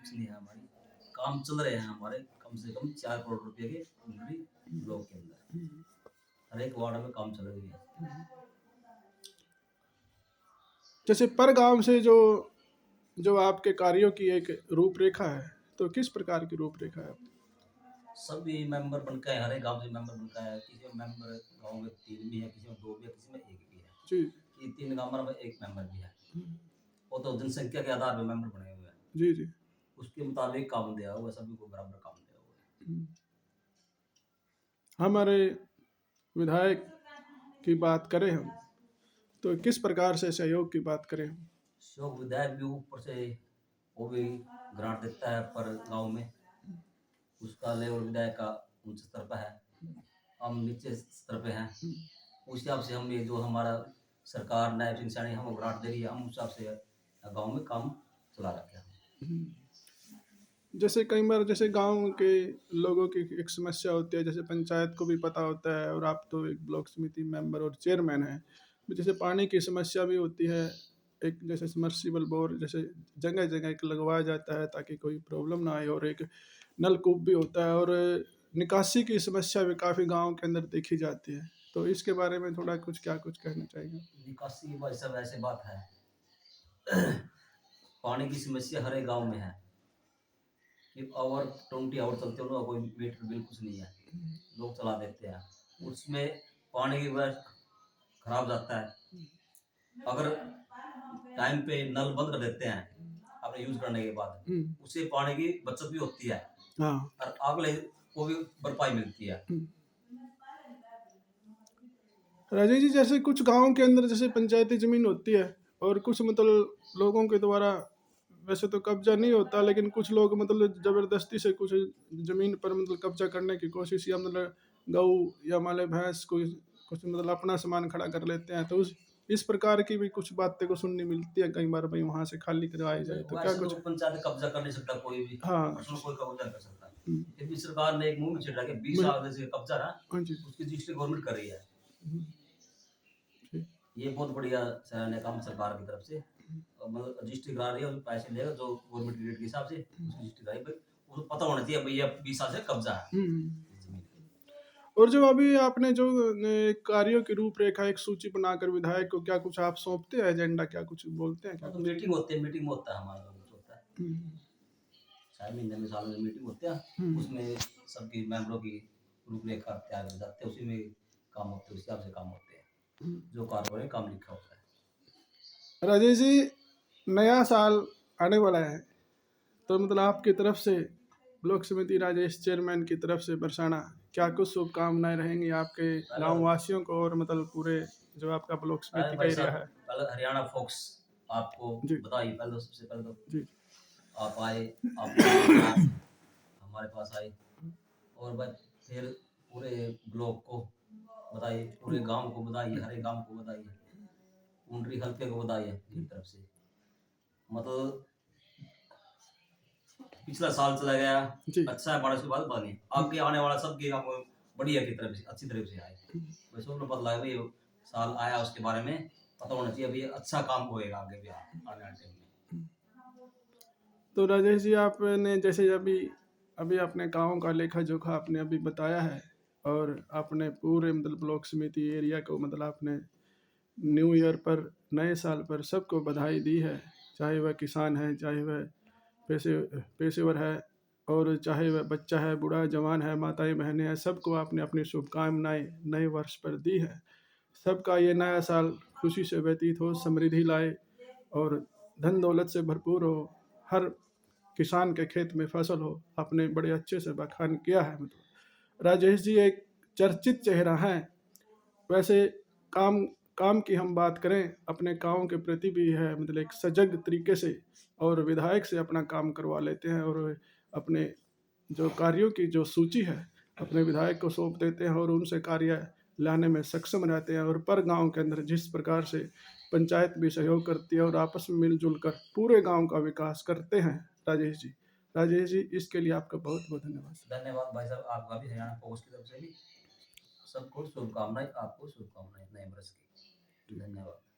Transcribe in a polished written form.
Fix नहीं है हमारी, काम चल रहे हैं हमारे कम से कम 4 करोड़ रुपए के उनरी ब्लॉक के अंदर, हर एक वार्ड में काम चल रही है। जैसे पर गांव से जो जो आपके कार्यों की एक रूपरेखा है, तो किस प्रकार की रूपरेखा है? सभी मेंबर बनकर है, हर एक गांव से मेंबर बनकर है, किसी में मेंबर गांव में 3 भी है, किसी में 2 भी है, किसी में 1 भी है, जी कि 3 गांव में 1 मेंबर भी है। वो तो जनसंख्या के आधार पर मेंबर बने हुए हैं, जी जी। उसके मुताबिक काम दिया हुआ है, सभी को बराबर काम दिया हुआ है। हमारे विधायक की बात करें हम, तो किस प्रकार से सहयोग की बात करें हम? सहयोग विधायक भी ऊपर से वो भी ग्रांट देता है पर गांव में, उसका लेवल विधायक का उच्च स्तर पर है, हम नीचे स्तर पे हैं, उस हिसाब से हम ये जो हमारा सरकार नायब सिंचाई हमको ग्रांट दे रही है, हम उस हिसाब से गांव में काम चला रखे हैं। जैसे कई बार जैसे गांव के लोगों की एक समस्या होती है, जैसे पंचायत को भी पता होता है और आप तो एक ब्लॉक समिति मेंबर और चेयरमैन हैं, तो जैसे पानी की समस्या भी होती है, एक जैसे समर्सिबल बोर जैसे जगह जगह एक लगवाया जाता है ताकि कोई प्रॉब्लम ना आए, और एक नलकूप भी होता है, और निकासी की समस्या भी काफ़ी गांव के अंदर देखी जाती है, तो इसके बारे में थोड़ा कुछ कहना चाहिए? निकासी भाई सब ऐसे बात है पानी की समस्या हर एक गांव में है कि ओवर 20 आवर चलते हो, कोई मीटर बिल कुछ नहीं है, लोग चला देते हैं, उसमें पानी की व्यवस्था खराब जाता है। अगर टाइम पे नल बंद कर देते हैं अपने यूज करने के बाद, उससे पानी की बचत भी होती है, हाँ। और अगले को भी भरपाई मिलती है। राजेश जी, जैसे कुछ गांव के अंदर जैसे पंचायती जमीन होती है और कुछ मतलब लोगों के द्वारा, वैसे तो कब्जा नहीं होता, लेकिन कुछ लोग मतलब जबरदस्ती से कुछ जमीन पर मतलब कब्जा करने की कोशिश, या मतलब गऊ या मान लो भैंस को कुछ मतलब अपना सामान खड़ा कर लेते हैं, तो इस प्रकार की भी कुछ बातें को सुनने मिलती है कई बार, भाई वहां से खाली करवाई जाए, तो क्या वैसे कुछ? तो पंचायत कब्जा कर नहीं सकता कोई भी, हाँ। पर्सनल कोई कब्जा नहीं कर सकता, फिर भी सरकार ने एक मुंह में छिड़ा के 20 मैं- साल से कब्जा ना हाँ जी। उसकी रजिस्ट्री गवर्नमेंट कर रही है, जी। ये बहुत बढ़िया सराहनीय काम सरकार की तरफ से, मतलब रजिस्ट्री करा रही है, और पैसे लेगा जो गवर्नमेंट की रेट के हिसाब से उसकी रजिस्ट्री कराई, उसको पता होना चाहिए भैया 20 साल से कब्जा है जमीन पे। और जो अभी आपने जो कार्यों की रूपरेखा एक सूची बनाकर विधायक को क्या कुछ आप सौंपते हैं, एजेंडा क्या कुछ बोलते हैं क्या तो कुछ? मीटिंग होती है, मीटिंग में होता है हमारा, जो कुछ होता है 6 महीने में साल में मीटिंग होती है, उसमें सबकी मेंबरों की रूपरेखा तैयार हो जाती है, उसी में काम होते हैं, उस हिसाब से काम होते हैं, जो कार्य काम लिखा होता है। राजेश जी, नया साल आने वाला है, तो मतलब आपकी तरफ से ब्लॉक समिति राजेश चेयरमैन की तरफ से बरसाना क्या कुछ शुभकामनाएं रहेंगी आपके गांव वासियों को, और मतलब पूरे जो आपका ब्लॉक समिति का भाई एरिया साहब, है? पहले हरियाणा फोक्स आपको जी बधाई, पहले तो सबसे पहले तो जी आप आए, आप हमारे पास आए, और बस फिर पूरे ब्लॉक को बधाई, पूरे गांव को बधाई, हर एक गांव को बधाई, उनरी हल्के को बधाई है मेरी तरफ से। मतलब पिछला साल चला गया जी। अच्छा है, बारिश के बाद बने, आगे आने वाला सबके आपको बढ़िया की तरफ से अच्छी तरफ से आए, वैसे उन्हें पता लगा भाई साल आया, उसके बारे में पता होना चाहिए, अभी अच्छा काम होएगा आगे भी आने वाले टाइम में। तो राजेश जी, आपने जैसे अभी अभी अपने गाँव का लेखा जोखा आपने अभी बताया है, और आपने पूरे मतलब ब्लॉक समिति एरिया को मतलब आपने न्यू ईयर पर, नए साल पर सबको बधाई दी है, चाहे वह किसान है, चाहे वह पेशेवर है, और चाहे वह बच्चा है, बूढ़ा जवान है, माताएं बहनें हैं, सबको आपने अपनी शुभकामनाएं नए वर्ष पर दी है। सबका ये नया साल खुशी से व्यतीत हो, समृद्धि लाए और धन दौलत से भरपूर हो, हर किसान के खेत में फसल हो। आपने बड़े अच्छे से बखान किया है। मतलब राजेश जी एक चर्चित चेहरा हैं। वैसे काम काम की हम बात करें, अपने गाँव के प्रति भी है मतलब एक सजग तरीके से, और विधायक से अपना काम करवा लेते हैं, और अपने जो कार्यों की जो सूची है अपने विधायक को सौंप देते हैं, और उनसे कार्य लाने में सक्षम रहते हैं। और पर गांव के अंदर जिस प्रकार से पंचायत भी सहयोग करती है और आपस में मिलजुल कर पूरे गांव का विकास करते हैं राजेश जी। राजेश जी, इसके लिए आपका बहुत बहुत धन्यवाद। धन्यवाद भाई साहब, आपका भी हरियाणा पोस्ट की तरफ से भी सबको शुभकामनाएं, आपको शुभकामनाएं नए वर्ष की। धन्यवाद।